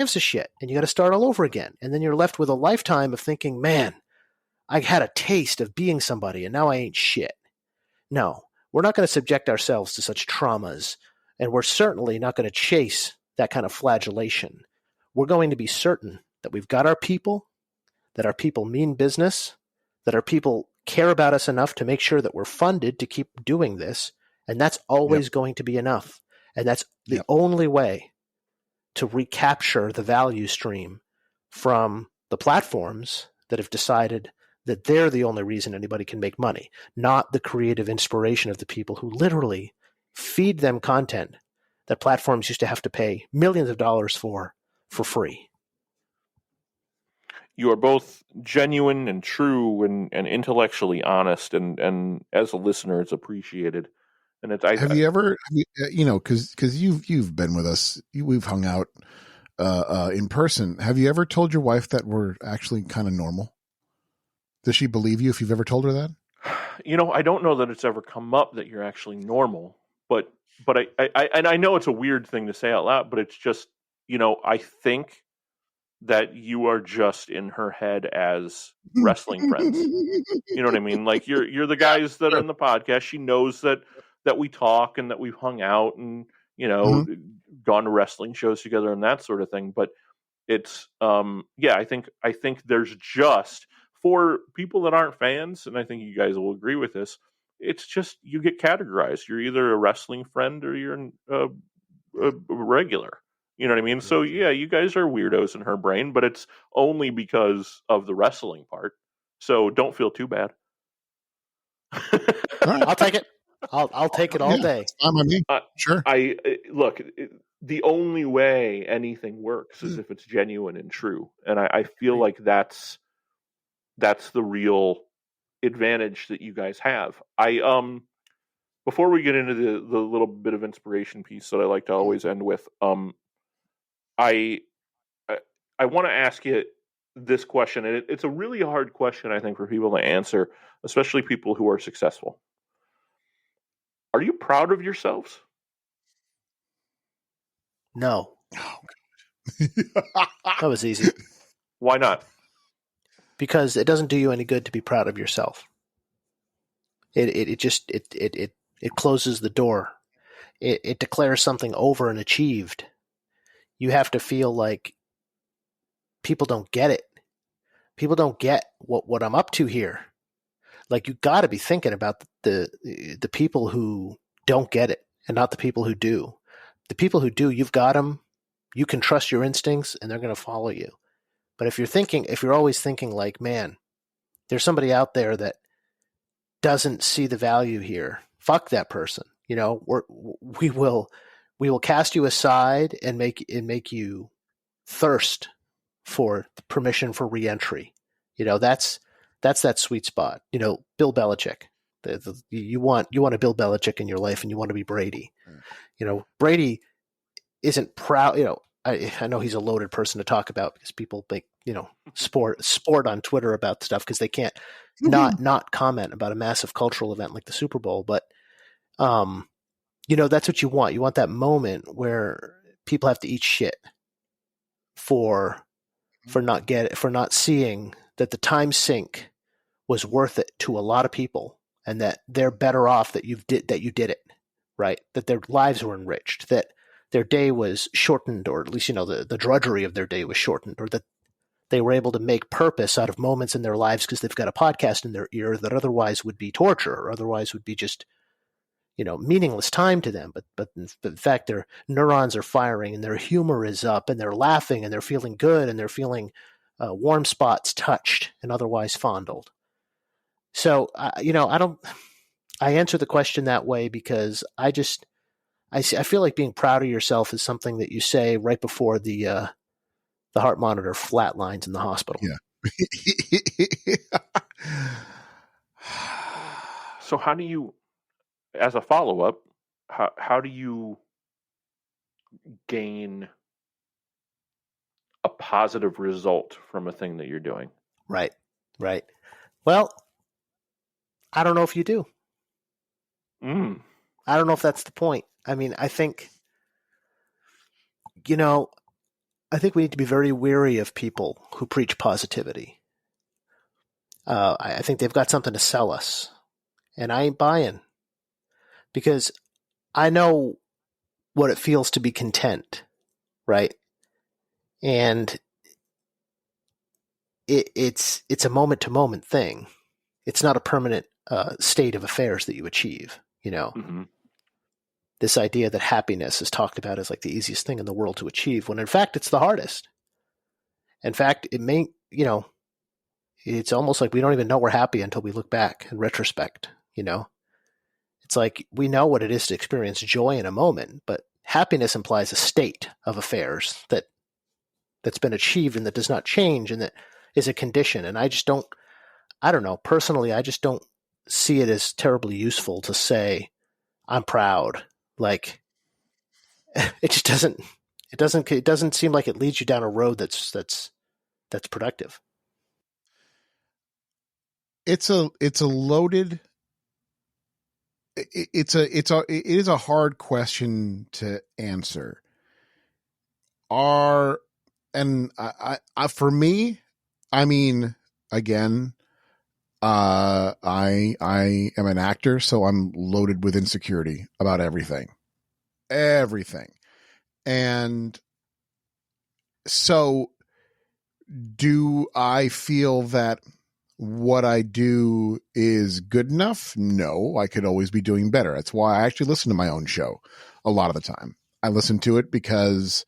gives a shit? And you got to start all over again. And then you're left with a lifetime of thinking, man, I had a taste of being somebody and now I ain't shit. No, we're not going to subject ourselves to such traumas. And we're certainly not going to chase that kind of flagellation. We're going to be certain that we've got our people, that our people mean business, that our people care about us enough to make sure that we're funded to keep doing this. And that's always going to be enough. And that's the only way to recapture the value stream from the platforms that have decided that they're the only reason anybody can make money, not the creative inspiration of the people who literally feed them content that platforms used to have to pay millions of dollars for free. You are both genuine and true and intellectually honest, and as a listener, it's appreciated. And it's, have you ever, because you've been with us, we've hung out in person. Have you ever told your wife that we're actually kind of normal? Does she believe you if you've ever told her that? I don't know that it's ever come up that you're actually normal, but I know it's a weird thing to say out loud, but it's just, I think that you are just in her head as wrestling friends. You know what I mean? Like you're the guys that are in the podcast. She knows that we talk and that we've hung out and, gone to wrestling shows together and that sort of thing. But it's, I think there's just, for people that aren't fans, and I think you guys will agree with this, it's just, you get categorized. You're either a wrestling friend or you're a regular. You know what I mean? So, you guys are weirdos in her brain, but it's only because of the wrestling part. So don't feel too bad. I'll take it. I'll take it all day. I'm on me. Sure. Look, the only way anything works is if it's genuine and true. And I feel like that's the real advantage that you guys have. Before we get into the little bit of inspiration piece that I like to always end with, I want to ask you this question, and it's a really hard question, I think, for people to answer, especially people who are successful. Are you proud of yourselves? No. Oh, God. That was easy. Why not? Because it doesn't do you any good to be proud of yourself. It closes the door. It declares something over and achieved. You have to feel like people don't get it. People don't get what I'm up to here. Like, you got to be thinking about the people who don't get it and not the people who do. The people who do, you've got them. You can trust your instincts and they're going to follow you. But if you're always thinking like, man, there's somebody out there that doesn't see the value here, fuck that person. We will cast you aside and make you thirst for permission for reentry. That's that sweet spot. Bill Belichick. You want a Bill Belichick in your life, and you want to be Brady. Brady isn't proud. I know he's a loaded person to talk about because people make sport on Twitter about stuff because they can't not comment about a massive cultural event like the Super Bowl. But that's what you want. You want that moment where people have to eat shit for not seeing that the time sink was worth it to a lot of people, and that they're better off that you did it, right? That their lives were enriched, that their day was shortened, or at least the drudgery of their day was shortened, or that they were able to make purpose out of moments in their lives because they've got a podcast in their ear that otherwise would be torture, or otherwise would be just meaningless time to them. But in fact, their neurons are firing and their humor is up and they're laughing and they're feeling good and they're feeling warm spots touched and otherwise fondled. So, I answer the question that way because I feel like being proud of yourself is something that you say right before the heart monitor flatlines in the hospital. Yeah. So how do you, as a follow-up, how do you gain a positive result from a thing that you're doing? Right. Well, I don't know if you do. I don't know if that's the point. I mean, I think, I think we need to be very wary of people who preach positivity. I think they've got something to sell us, and I ain't buying, because I know what it feels to be content, right? And it's a moment to moment thing. It's not a permanent state of affairs that you achieve. Mm-hmm. This idea that happiness is talked about as like the easiest thing in the world to achieve, when in fact it's the hardest. In fact, it may, it's almost like we don't even know we're happy until we look back in retrospect. It's like we know what it is to experience joy in a moment, but happiness implies a state of affairs that's been achieved and that does not change and that is a condition. And I don't know, personally, I just don't see it as terribly useful to say, I'm proud. Like, it just doesn't seem like it leads you down a road that's productive. It is a hard question to answer. For me, I mean, again, I am an actor, so I'm loaded with insecurity about everything. And so do I feel that what I do is good enough? No, I could always be doing better. That's why I actually listen to my own show a lot of the time. I listen to it because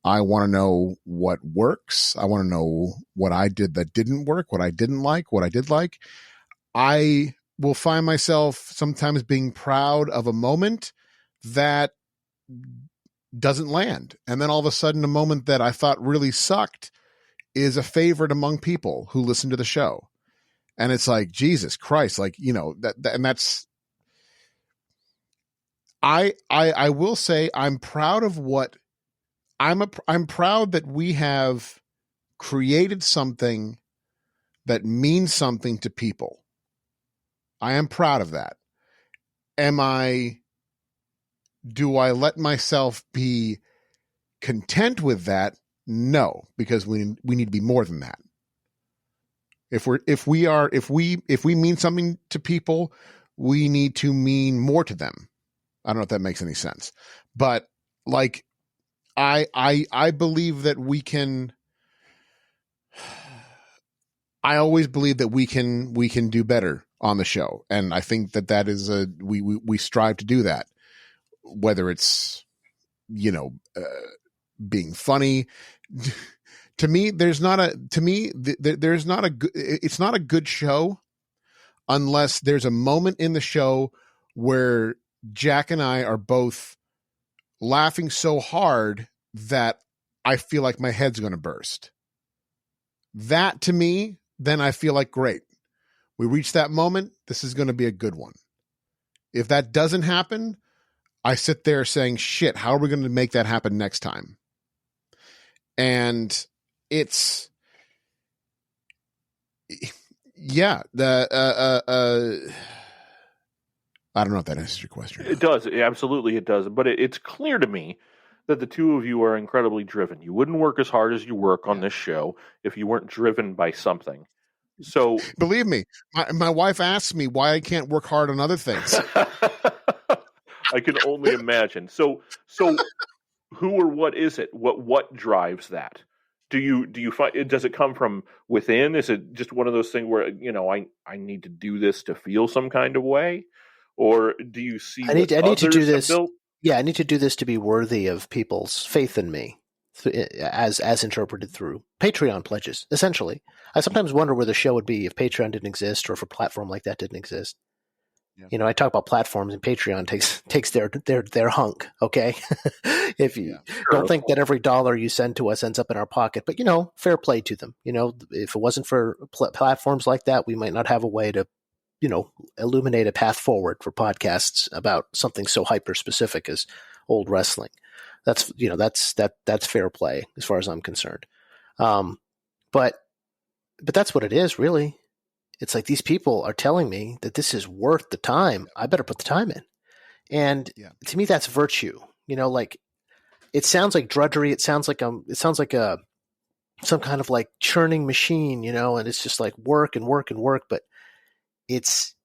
I want to know what works. I want to know what I did that didn't work, what I didn't like, what I did like. I will find myself sometimes being proud of a moment that doesn't land. And then all of a sudden, a moment that I thought really sucked is a favorite among people who listen to the show. And it's like, Jesus Christ, like, and that's, I will say I'm proud of what I'm proud that we have created something that means something to people. I am proud of that. Do I let myself be content with that? No, because we need to be more than that. If we mean something to people, we need to mean more to them. I don't know if that makes any sense, but like, I believe that we can. I always believe that we can do better on the show, and I think that is we strive to do that. Whether it's being funny, to me, there's not a good. It's not a good show unless there's a moment in the show where Jack and I are both laughing so hard that I feel like my head's going to burst. That, to me, then I feel like, great, we reached that moment. This is going to be a good one. If that doesn't happen, I sit there saying, shit, how are we going to make that happen next time? And it's, yeah, I don't know if that answers your question. It does. Absolutely, it does. But it's clear to me that the two of you are incredibly driven. You wouldn't work as hard as you work on this show if you weren't driven by something. So, believe me, my wife asks me why I can't work hard on other things. I can only imagine. So who or what is it? What drives that? Do you find, does it come from within? Is it just one of those things where I need to do this to feel some kind of way? Or do you see I need to do this? Built? Yeah, I need to do this to be worthy of people's faith in me, as interpreted through Patreon pledges. Essentially, I sometimes wonder where the show would be if Patreon didn't exist, or if a platform like that didn't exist. Yeah. I talk about platforms, and Patreon takes their hunk. Okay, if you don't think that every dollar you send to us ends up in our pocket, but fair play to them. If it wasn't for platforms like that, we might not have a way to illuminate a path forward for podcasts about something so hyper specific as old wrestling. That's fair play as far as I'm concerned. But that's what it is, really. It's like these people are telling me that this is worth the time. I better put the time in. And to me, that's virtue. Like, it sounds like drudgery. It sounds like some kind of like churning machine, and it's just like work and work and work. But it's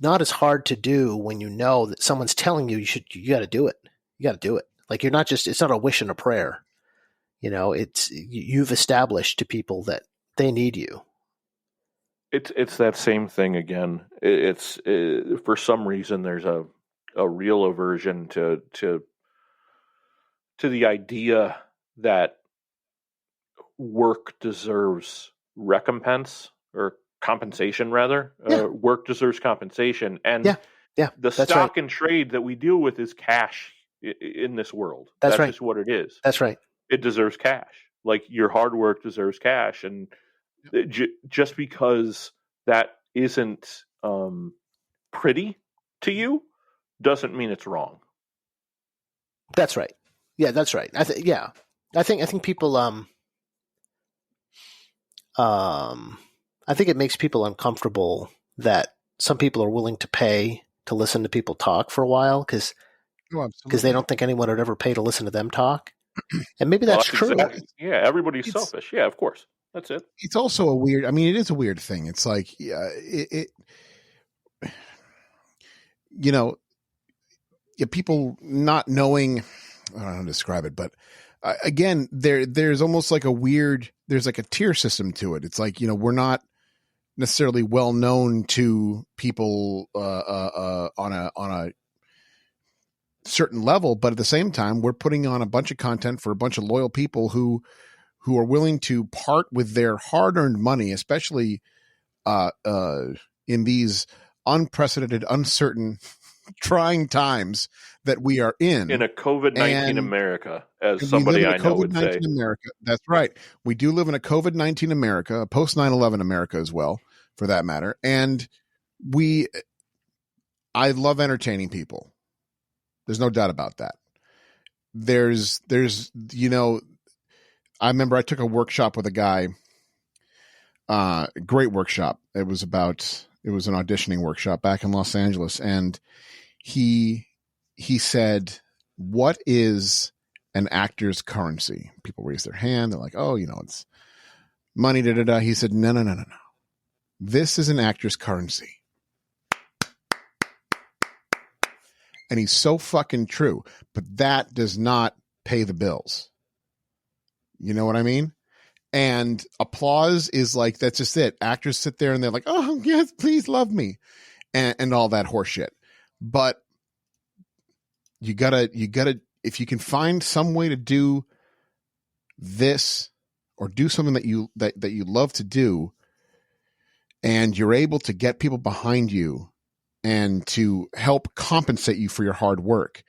not as hard to do when you know that someone's telling you you got to do it. You got to do it. Like it's not a wish and a prayer. You've established to people that they need you. It's that same thing again. It's for some reason there's a real aversion to the idea that work deserves recompense or compensation, rather. Yeah. Work deserves compensation, and the stock right. and trade that we deal with is cash in this world. That's right. Just what it is. That's right. It deserves cash. Like your hard work deserves cash, and just because that isn't pretty to you doesn't mean it's wrong. That's right. Yeah, that's right. I think people I think it makes people uncomfortable that some people are willing to pay to listen to people talk for a while because they don't think anyone would ever pay to listen to them talk. And maybe that's true. Exactly. Yeah, everybody's selfish. Yeah, of course. That's it. It's also it is a weird thing. It's like, people not knowing, I don't know how to describe it, but again, there's almost like there's like a tier system to it. It's like, we're not necessarily well known to people on a certain level, but at the same time, we're putting on a bunch of content for a bunch of loyal people who are willing to part with their hard-earned money, especially in these unprecedented, uncertain, trying times that we are in a COVID-19 America, as somebody I know would say. America. That's right. We do live in a COVID-19 America, a post 9/11 America as well, for that matter. And I love entertaining people. There's no doubt about that. There's I remember I took a workshop with a guy, great workshop. It was an auditioning workshop back in Los Angeles. And he said, what is an actor's currency? People raise their hand. They're like, oh, it's money, da, da, da. He said, no. This is an actor's currency. And he's so fucking true, but that does not pay the bills. You know what I mean? And applause is like, that's just it. Actors sit there and they're like, oh yes, please love me. And all that horse shit. But you gotta, if you can find some way to do this or do something that you love to do, and you're able to get people behind you and to help compensate you for your hard work.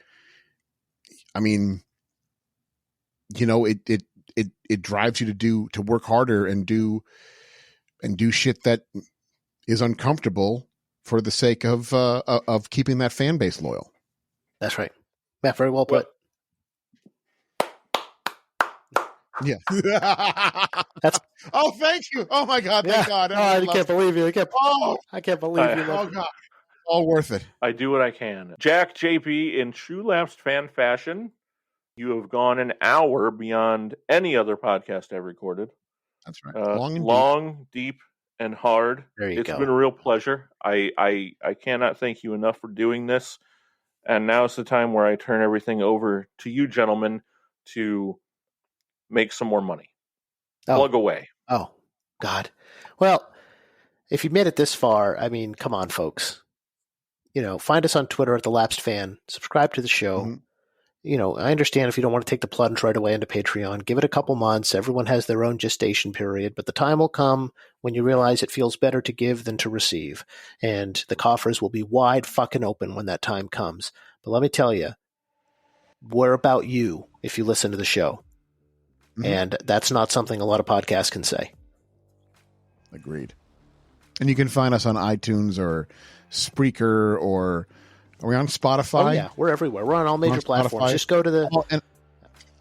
I mean, it drives you to work harder and do shit that is uncomfortable for the sake of keeping that fan base loyal. That's right. Yeah, very well put. Yeah. Oh, thank you. Oh my God. Thank God. I can't believe you. I can't believe you. Oh God. All worth it. I do what I can. Jack, JP, in true Lapsed fan fashion, you have gone an hour beyond any other podcast I've recorded. That's right. Long, deep, and hard. It's been a real pleasure. I cannot thank you enough for doing this. And now is the time where I turn everything over to you, gentlemen, to make some more money. Plug away. Oh, God. Well, if you made it this far, I mean, come on, folks. Find us on Twitter at The Lapsed Fan. Subscribe to the show. Mm-hmm. I understand if you don't want to take the plunge right away into Patreon. Give it a couple months. Everyone has their own gestation period, but the time will come when you realize it feels better to give than to receive. And the coffers will be wide fucking open when that time comes. But let me tell you, we're about you if you listen to the show. Mm-hmm. And that's not something a lot of podcasts can say. Agreed. And you can find us on iTunes or Spreaker, or are we on Spotify? Oh, yeah, we're everywhere. We're on all major platforms. Just go to the...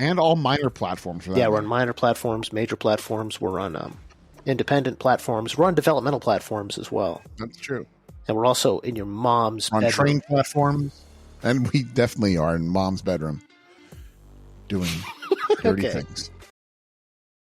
And all minor platforms. For that we're on minor platforms, major platforms. We're on independent platforms. We're on developmental platforms as well. That's true. And we're also in your mom's bedroom. On train platforms. And we definitely are in mom's bedroom. doing dirty Okay. things.